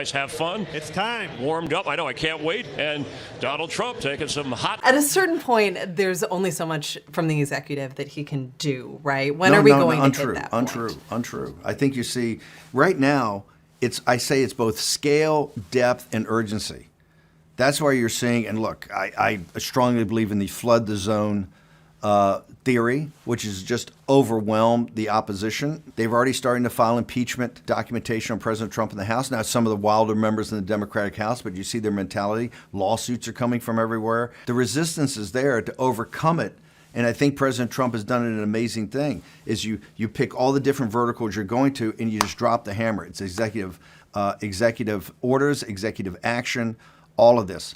guys have fun. It's time. Warmed up. I know. I can't wait. And Donald Trump taking some hot. At a certain point, there's only so much from the executive that he can do, right? When are we going to hit that point? Untrue. I think you see right now, I say it's both scale, depth, and urgency. That's why you're seeing, and look, I strongly believe in the flood the zone theory, which has just overwhelmed the opposition. They've already started to file impeachment documentation on President Trump in the House. Now, some of the wilder members in the Democratic House, but you see their mentality. Lawsuits are coming from everywhere. The resistance is there to overcome it. And I think President Trump has done an amazing thing, is you pick all the different verticals you're going to and you just drop the hammer. It's executive orders, executive action, all of this.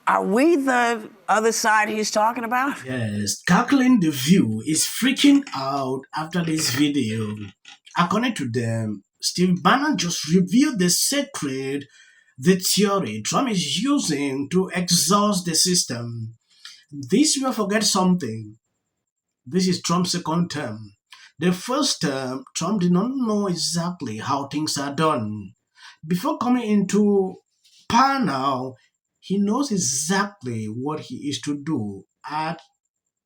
Are we the other side he's talking about? Yes, Cackling the View is freaking out after this video. According to them, Steve Bannon just revealed the theory Trump is using to exhaust the system. This will forget something. This is Trump's second term. The first term, Trump did not know exactly how things are done. Before coming into power now, he knows exactly what he is to do at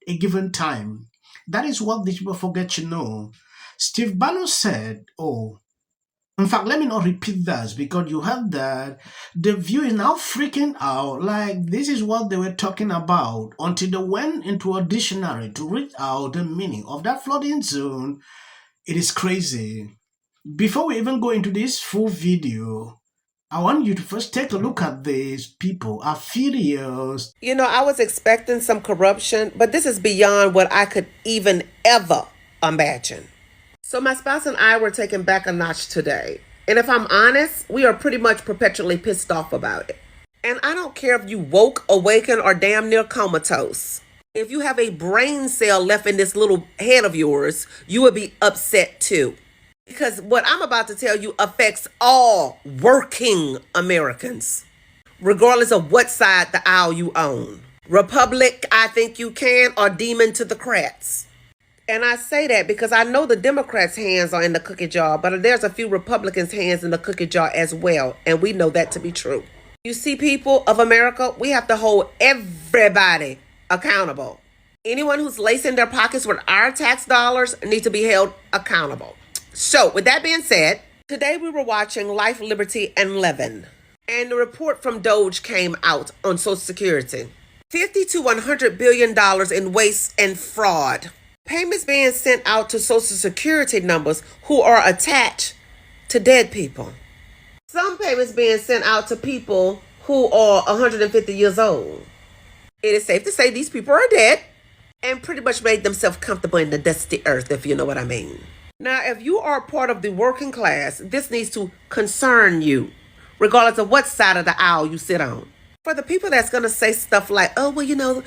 a given time. That is what these people forget to know. Steve Bannon said, in fact, let me not repeat that because you heard that. The View is now freaking out like this is what they were talking about until they went into a dictionary to read out the meaning of that flooding zone. It is crazy. Before we even go into this full video, I want you to first take a look at these people are furious. You know, I was expecting some corruption, but this is beyond what I could even ever imagine. So my spouse and I were taken back a notch today. And if I'm honest, we are pretty much perpetually pissed off about it. And I don't care if you woke, awakened, or damn near comatose. If you have a brain cell left in this little head of yours, you would be upset too. Because what I'm about to tell you affects all working Americans, regardless of what side the aisle you own. Republic, I think you can, or Demon to the Crats. And I say that because I know the Democrats' hands are in the cookie jar, but there's a few Republicans' hands in the cookie jar as well. And we know that to be true. You see, people of America, we have to hold everybody accountable. Anyone who's lacing their pockets with our tax dollars needs to be held accountable. So, with that being said, today we were watching Life, Liberty, and Levin. And the report from Doge came out on Social Security. $50 to $100 billion in waste and fraud. Payments being sent out to Social Security numbers who are attached to dead people. Some payments being sent out to people who are 150 years old. It is safe to say these people are dead and pretty much made themselves comfortable in the dusty earth, if you know what I mean. Now, if you are part of the working class, this needs to concern you, regardless of what side of the aisle you sit on. For the people that's going to say stuff like, oh, well, you know,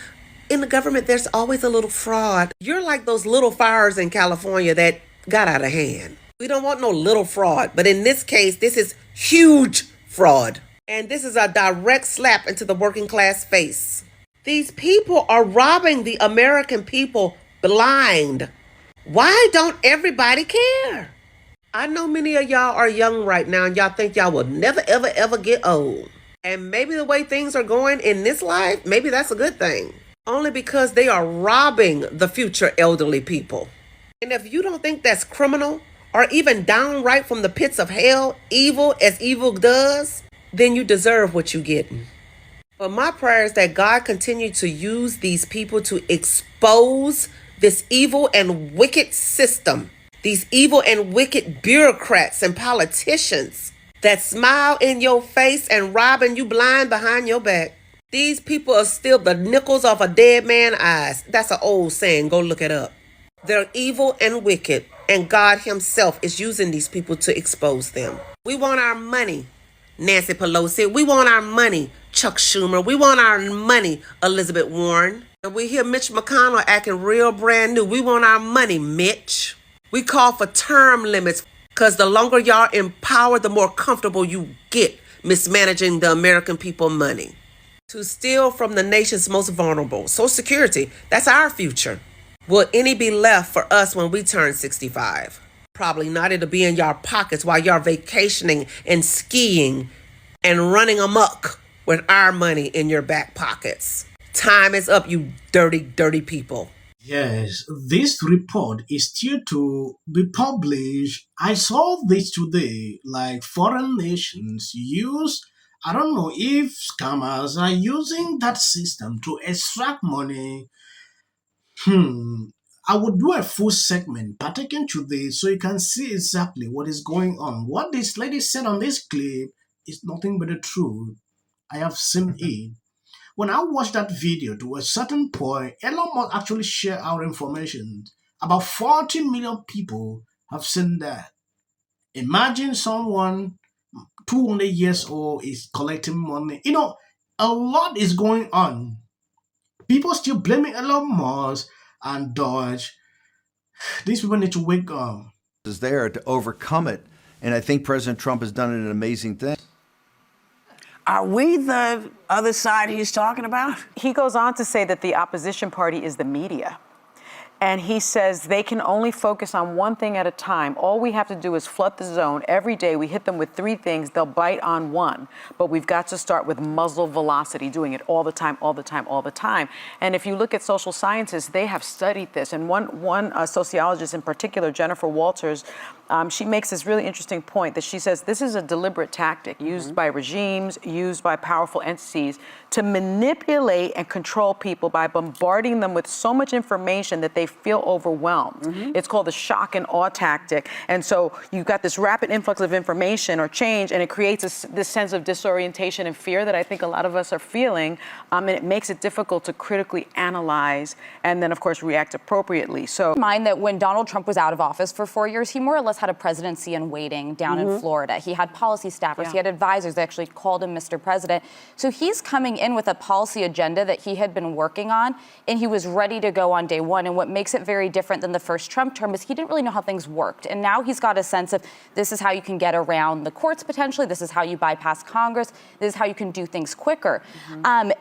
in the government, there's always a little fraud. You're like those little fires in California that got out of hand. We don't want no little fraud. But in this case, this is huge fraud. And this is a direct slap into the working class face. These people are robbing the American people blind. Why don't everybody care? I know many of y'all are young right now and y'all think y'all will never, ever, ever get old. And maybe the way things are going in this life, maybe that's a good thing. Only because they are robbing the future elderly people. And if you don't think that's criminal or even downright from the pits of hell, evil as evil does, then you deserve what you get. But my prayer is that God continue to use these people to expose this evil and wicked system, these evil and wicked bureaucrats and politicians that smile in your face and robbing you blind behind your back. These people are still the nickels off a dead man's eyes. That's an old saying. Go look it up. They're evil and wicked, and God himself is using these people to expose them. We want our money, Nancy Pelosi. We want our money, Chuck Schumer. We want our money, Elizabeth Warren. And we hear Mitch McConnell acting real brand new. We want our money, Mitch. We call for term limits because the longer y'all in power, the more comfortable you get mismanaging the American people money. To steal from the nation's most vulnerable. Social Security, that's our future. Will any be left for us when we turn 65? Probably not. It'll be in your pockets while you're vacationing and skiing and running amok with our money in your back pockets. Time is up, you dirty, dirty people. Yes, this report is still to be published. I saw this today. Like foreign nations use, I don't know if scammers are using that system to extract money. I would do a full segment pertaining to this so you can see exactly what is going on. What this lady said on this clip is nothing but the truth. I have seen it. When I watched that video to a certain point, Elon Musk actually shared our information. About 40 million people have seen that. Imagine someone 200 years old is collecting money. A lot is going on. People still blaming Elon Musk and Dodge. These people need to wake up. Is there to overcome it, and I think President Trump has done an amazing thing. Are we the other side he's talking about? He goes on to say that the opposition party is the media. And he says they can only focus on one thing at a time. All we have to do is flood the zone. Every day we hit them with 3 things, they'll bite on one. But we've got to start with muzzle velocity, doing it all the time, all the time, all the time. And if you look at social scientists, they have studied this. And one sociologist in particular, Jennifer Walters, she makes this really interesting point that she says this is a deliberate tactic used by regimes, used by powerful entities to manipulate and control people by bombarding them with so much information that they feel overwhelmed. It's called the shock and awe tactic. And so you've got this rapid influx of information or change, and it creates this sense of disorientation and fear that I think a lot of us are feeling. And it makes it difficult to critically analyze and then, of course, react appropriately. So mind that when Donald Trump was out of office for 4 years, he more or less had a presidency in waiting down in Florida. He had policy staffers, he had advisors that actually called him Mr. President. So he's coming in with a policy agenda that he had been working on, and he was ready to go on day one. And what makes it very different than the first Trump term is he didn't really know how things worked. And now he's got a sense of this is how you can get around the courts potentially, this is how you bypass Congress, this is how you can do things quicker.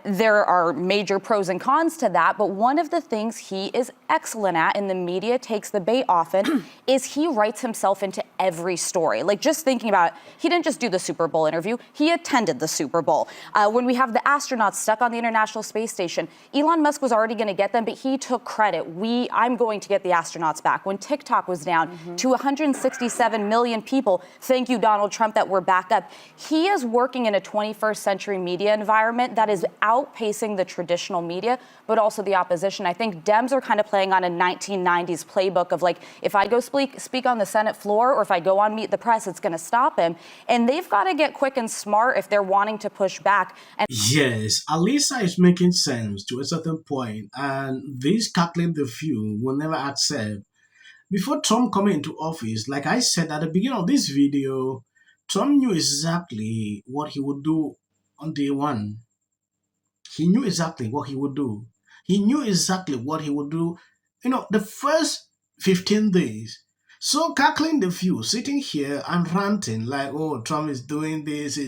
There are major pros and cons to that, but one of the things he is excellent at, and the media takes the bait often, is he writes himself into every story. Like, just thinking about it, he didn't just do the Super Bowl interview, he attended the Super Bowl. When we have the astronauts stuck on the International Space Station, Elon Musk was already going to get them, but he took credit. I'm going to get the astronauts back. When TikTok was down to 167 million people, thank you, Donald Trump, that we're back up. He is working in a 21st century media environment that is outpacing the traditional media, but also the opposition. I think Dems are kind of playing on a 1990s playbook of, like, if I go speak on the Senate floor or if I go on Meet the Press, it's going to stop him. And they've got to get quick and smart if they're wanting to push back. And Yes, Alisa is making sense to a certain point, and this calculate the few will never accept. Before Trump coming into office, like I said at the beginning of this video, Trump knew exactly what he would do on day one. He knew exactly what he would do. He knew exactly what he would do, the first 15 days. So cackling the few, sitting here and ranting like, oh, Trump is doing this,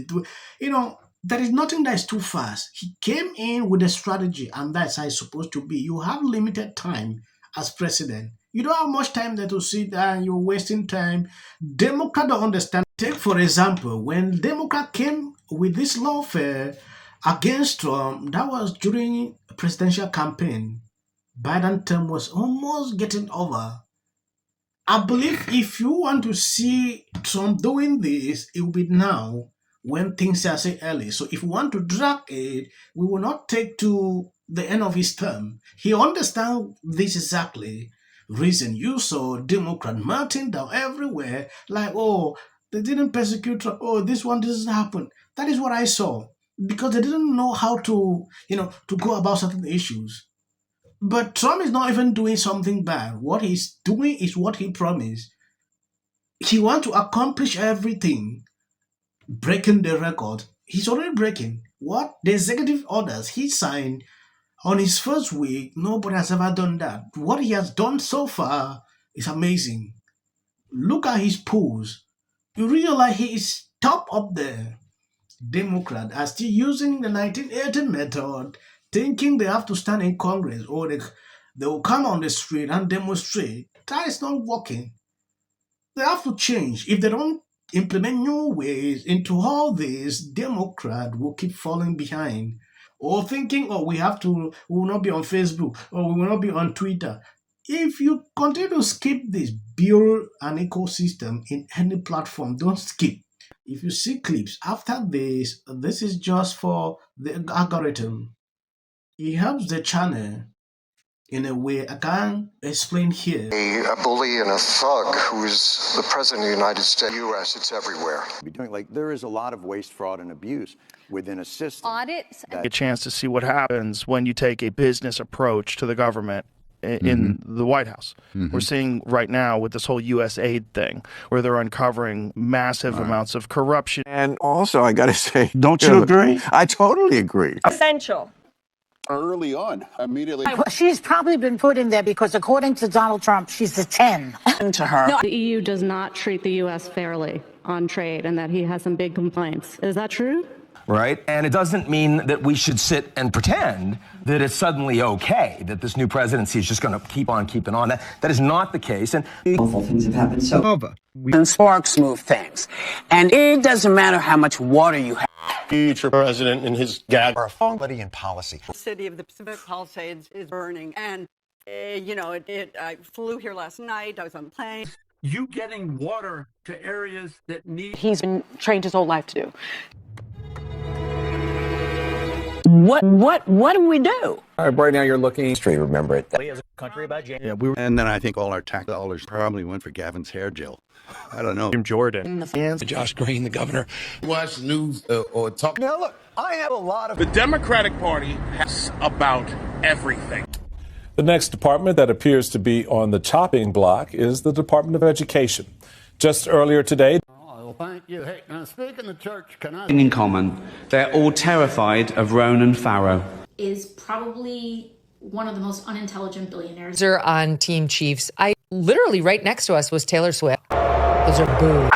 there is nothing that is too fast. He came in with a strategy, and that's how it's supposed to be. You have limited time as president. You don't have much time there to sit there and you're wasting time. Democrats don't understand. Take, for example, when Democrat came with this lawfare against Trump, that was during a presidential campaign. Biden term was almost getting over. I believe if you want to see Trump doing this, it will be now when things are so early. So if we want to drag it, we will not take to the end of his term. He understands this exactly. Reason you saw Democrat melting down everywhere, like, oh, they didn't persecute Trump. Oh, this doesn't happen. That is what I saw, because they didn't know how to, to go about certain issues. But Trump is not even doing something bad. What he's doing is what he promised. He wants to accomplish everything. Breaking the record. He's already breaking. What? The executive orders he signed on his first week, nobody has ever done that. What he has done so far is amazing. Look at his polls. You realize he is top up there. Democrats are still using the 1980 method, thinking they have to stand in Congress or they will come on the street and demonstrate. That is not working. They have to change. If they don't implement new ways into all this, Democrat will keep falling behind. Or thinking, we will not be on Facebook, or we will not be on Twitter. If you continue to skip this, build an ecosystem in any platform. Don't skip. If you see clips after this is just for the algorithm. It helps the channel in a way I can't explain here. A bully and a thug who's the president of the United States, U.S., it's everywhere. There is a lot of waste, fraud, and abuse within a system. Audits. A chance to see what happens when you take a business approach to the government in the White House. We're seeing right now with this whole U.S. aid thing, where they're uncovering massive amounts of corruption. And also, I got to say, Don't you agree? I totally agree. Essential. Early on, immediately. She's probably been put in there because, according to Donald Trump, she's a 10. To her. The EU does not treat the U.S. fairly on trade and that he has some big complaints. Is that true? Right? And it doesn't mean that we should sit and pretend that it's suddenly okay, that this new presidency is just going to keep on keeping on. That is not the case. And Awful things have happened. So, and sparks move things. And it doesn't matter how much water you have. Future president and his gag Or somebody in policy. The city of the Pacific Palisades is burning. And, I flew here last night. I was on a plane. You getting water to areas that need... He's been trained his whole life to do. What do we do? Right now, you're looking history. Remember it. As a country about James. Yeah, and then I think all our tax dollars probably went for Gavin's hair gel. I don't know. Jim Jordan. Josh Green, the governor. Watch news or talk. Now, look, I have a lot of... The Democratic Party has about everything. The next department that appears to be on the chopping block is the Department of Education. Just earlier today... Oh, thank you. Hey, now speaking of church, can I... In common, they're all terrified of Ronan Farrow. Is probably one of the most unintelligent billionaires. They're on Team Chiefs. Literally right next to us was Taylor Swift. Those are boo.